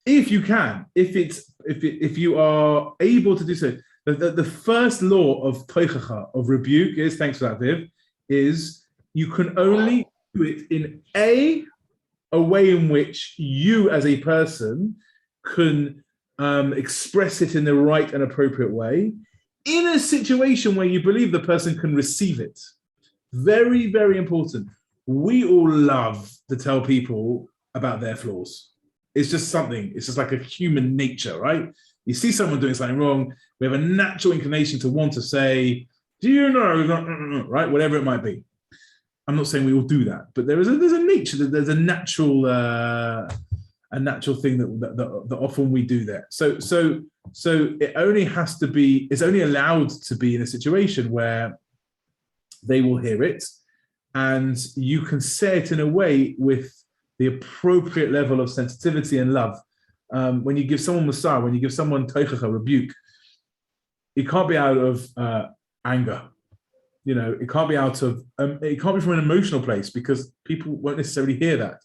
Speaker 1: If you can, if you are able to do so, the first law of toichacha, of rebuke, is, thanks for that, Viv, is you can only do it in a way in which you as a person can express it in the right and appropriate way in a situation where you believe the person can receive it. Very, very important. We all love to tell people about their flaws. It's just something, it's just like a human nature, right? You see someone doing something wrong, we have a natural inclination to want to say, do you know, right? Whatever it might be. I'm not saying we all do that, but there's a nature, there's a natural thing that often we do that. So it only has to be, it's only allowed to be in a situation where they will hear it, and you can say it in a way with the appropriate level of sensitivity and love. When you give someone Musar, when you give someone Teichacha, rebuke, it can't be out of anger. You know, it can't be out of, it can't be from an emotional place, because people won't necessarily hear that.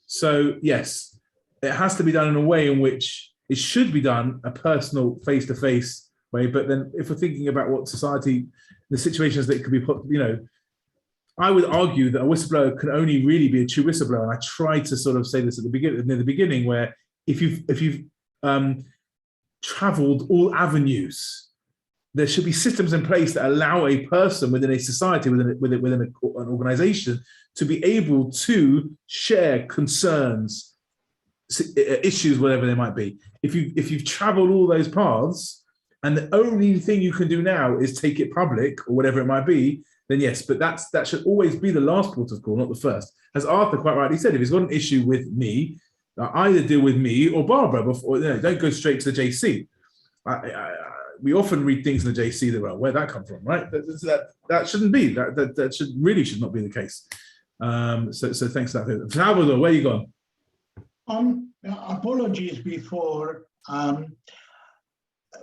Speaker 1: So yes, it has to be done in a way in which it should be done, a personal face-to-face way. But then if we're thinking about what society, the situations that it could be put, you know, I would argue that a whistleblower can only really be a true whistleblower. And I tried to sort of say this at the beginning, near the beginning, where if you've traveled all avenues, there should be systems in place that allow a person within a society, within an organization, to be able to share concerns, issues, whatever they might be. If you've traveled all those paths, and the only thing you can do now is take it public or whatever it might be, then yes, but that should always be the last port of call, not the first. As Arthur quite rightly said, if he's got an issue with me, either deal with me or Barbara before. You know, don't go straight to the JC. We often read things in the JC that, well, where'd that come from, right? That shouldn't be. That should not be the case. So thanks for that. Salvador, where are you gone?
Speaker 8: Apologies before.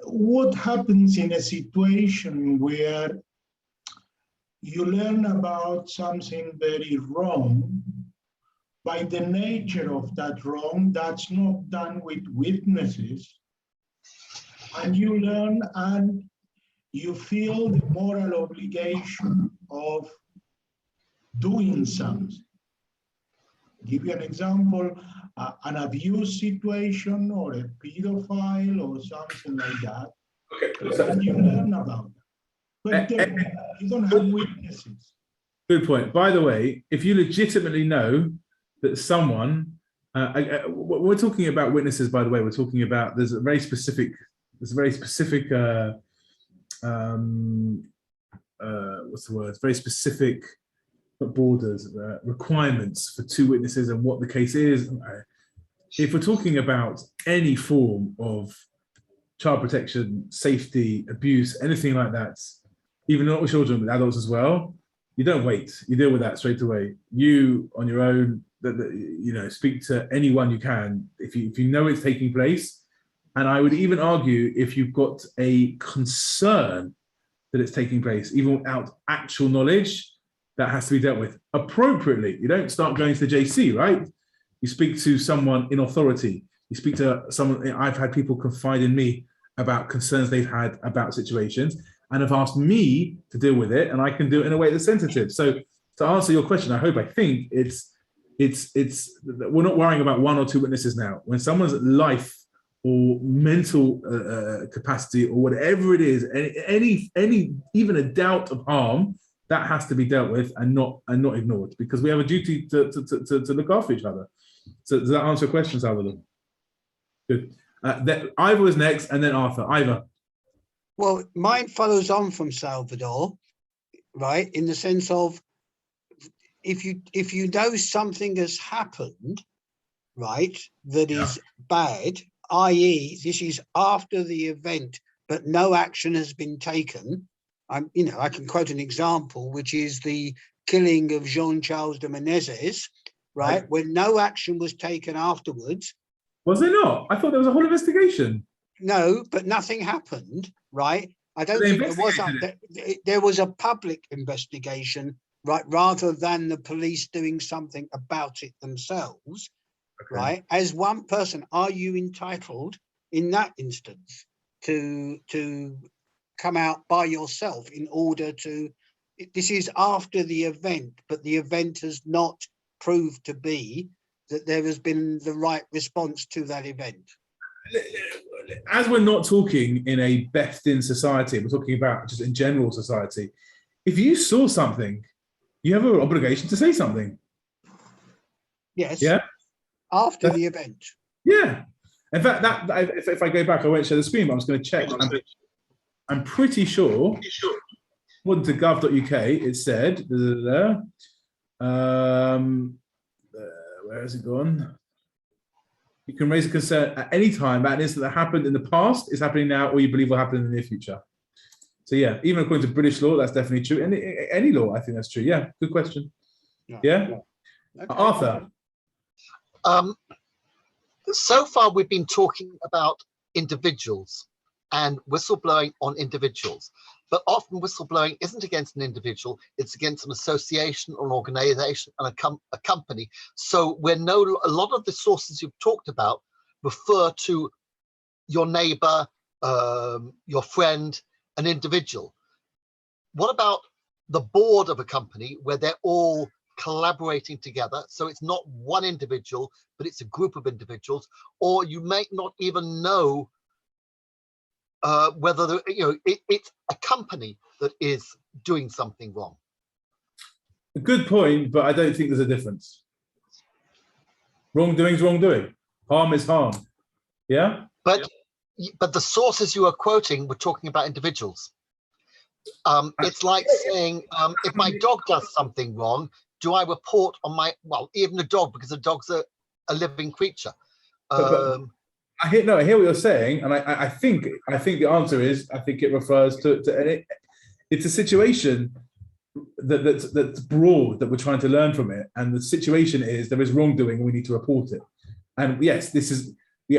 Speaker 8: What happens in a situation where you learn about something very wrong, by the nature of that wrong, that's not done with witnesses, and you learn, and you feel the moral obligation of doing something. Give you an example, an abuse situation or a pedophile or something like that.
Speaker 1: Okay.
Speaker 8: And you learn about that. But you don't have witnesses.
Speaker 1: Good point. By the way, if you legitimately know that someone, we're talking about witnesses, by the way, we're talking about, there's a very specific, what's the word? Very specific borders, requirements for two witnesses and what the case is. If we're talking about any form of child protection, safety, abuse, anything like that, even not with children, with adults as well, you don't wait. You deal with that straight away. You, on your own, speak to anyone you can if you know it's taking place. And I would even argue, if you've got a concern that it's taking place, even without actual knowledge, that has to be dealt with appropriately. You don't start going to the JC, right? You speak to someone in authority. You speak to someone. I've had people confide in me about concerns they've had about situations and have asked me to deal with it, and I can do it in a way that's sensitive. So to answer your question, I think it's we're not worrying about one or two witnesses now. When someone's life or mental capacity or whatever it is, any even a doubt of harm, that has to be dealt with and not ignored, because we have a duty to look after each other. So does that answer your question, Salvador? Good. Ivor was next, and then Arthur. Ivor.
Speaker 5: Well, mine follows on from Salvador, right? In the sense of, if you know something has happened, right, that is bad, i.e., this is after the event, but no action has been taken. I can quote an example, which is the killing of Jean-Charles de Menezes, right? When no action was taken afterwards.
Speaker 1: Was there not? I thought there was a whole investigation.
Speaker 5: No, but nothing happened, right? I don't think there was. There was a public investigation, right, rather than the police doing something about it themselves, right? As one person, are you entitled in that instance to come out by yourself in order to? This is after the event, but the event has not proved to be that there has been the right response to that event.
Speaker 1: As we're not talking in a best-in society, we're talking about just in general society. If you saw something, you have an obligation to say something.
Speaker 5: Yes.
Speaker 1: Yeah.
Speaker 5: After the event.
Speaker 1: Yeah. In fact, if I go back, I won't share the screen, but I'm just going to check. I'm pretty sure. According to gov.uk, it said. Where has it gone? You can raise a concern at any time about an incident that happened in the past, is happening now, or you believe will happen in the near future. So yeah, even according to British law, that's definitely true. And any law, I think that's true. Yeah, good question. Yeah. Okay. Arthur.
Speaker 4: So far, we've been talking about individuals and whistleblowing on individuals. But often whistleblowing isn't against an individual, it's against an association or an organization and a company. So a lot of the sources you've talked about refer to your neighbor, your friend, an individual. What about the board of a company where they're all collaborating together? So it's not one individual, but it's a group of individuals, or you may not even know whether it's a company that is doing something wrong.
Speaker 1: A good point, but I don't think there's a difference. Wrongdoing is wrongdoing. Harm is harm. Yeah.
Speaker 4: But the sources you are quoting were talking about individuals. It's like saying, if my dog does something wrong, do I report on even a dog, because a dog's a living creature.
Speaker 1: I hear what you're saying, and I think the answer is, I think it refers to it's a situation that's broad, that we're trying to learn from it, and the situation is there is wrongdoing and we need to report it. And yes, this is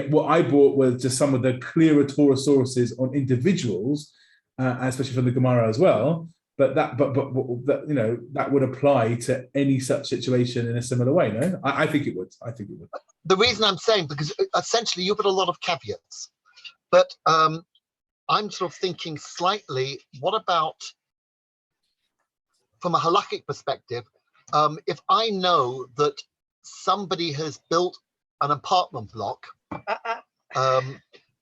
Speaker 1: what I brought was just some of the clearer Torah sources on individuals, especially from the Gemara as well. But that would apply to any such situation in a similar way. No, I think it would. I think it would. The
Speaker 4: reason I'm saying, because essentially you've got a lot of caveats, but I'm sort of thinking slightly, what about from a halakhic perspective, if I know that somebody has built an apartment block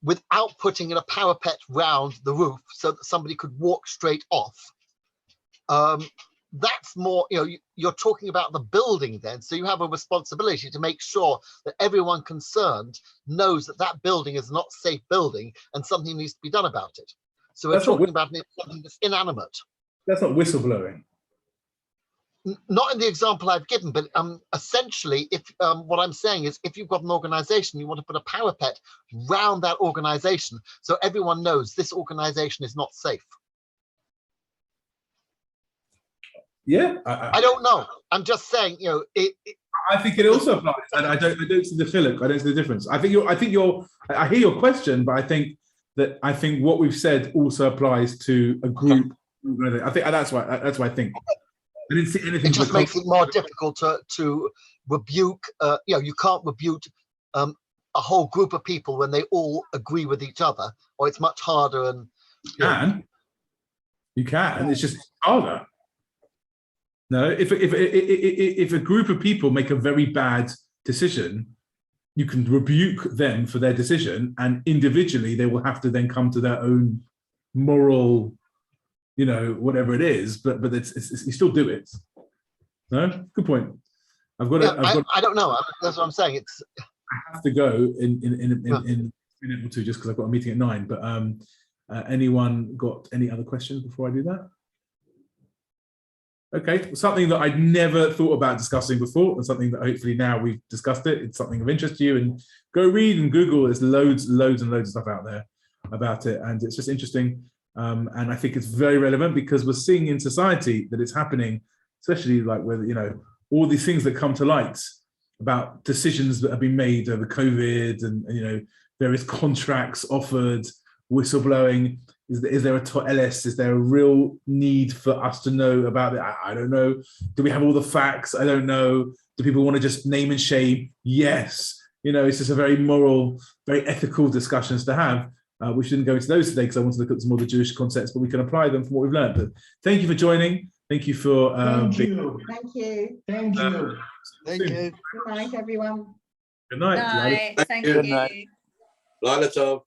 Speaker 4: without putting in a parapet round the roof so that somebody could walk straight off, that's more, you're talking about the building then, so you have a responsibility to make sure that everyone concerned knows that that building is not a safe building and something needs to be done about it. So we're talking about something that's inanimate.
Speaker 1: That's not whistleblowing.
Speaker 4: Not in the example I've given, but essentially, if what I'm saying is, if you've got an organization, you want to put a parapet round that organization so everyone knows this organization is not safe.
Speaker 1: Yeah,
Speaker 4: I don't know. I'm just saying,
Speaker 1: I think it also applies, and I don't see the chiluk. I don't see the difference. I hear your question, but I think what we've said also applies to a group. I think that's why I think. I didn't see anything.
Speaker 4: It just makes it more difficult to rebuke. You can't rebuke a whole group of people when they all agree with each other, or it's much harder. And
Speaker 1: you can. It's just harder. No, if a group of people make a very bad decision, you can rebuke them for their decision, and individually they will have to then come to their own moral, whatever it is. But you still do it. No, good point. I
Speaker 4: don't know. That's what I'm saying.
Speaker 1: I have to go in a minute or two just because I've got a meeting at 9. But anyone got any other questions before I do that? Okay, something that I'd never thought about discussing before, and something that hopefully now we've discussed it. It's something of interest to you, and go read and Google. There's loads and loads of stuff out there about it, and it's just interesting. And I think it's very relevant because we're seeing in society that it's happening, especially like with all these things that come to light about decisions that have been made over COVID, and various contracts offered, whistleblowing. Is there a LS? Is there a real need for us to know about it? I don't know. Do we have all the facts? I don't know. Do people want to just name and shame? Yes. It's just a very moral, very ethical discussions to have. We shouldn't go into those today because I want to look at some more of the Jewish concepts, but we can apply them from what we've learned. But thank you for joining. Thank you for.
Speaker 8: Thank you.
Speaker 6: Thank you.
Speaker 8: Thank you.
Speaker 5: Thank you.
Speaker 6: Good night, everyone.
Speaker 1: Good night.
Speaker 3: Night. Thank
Speaker 2: Good
Speaker 3: you.
Speaker 2: night.
Speaker 9: Lila Tov.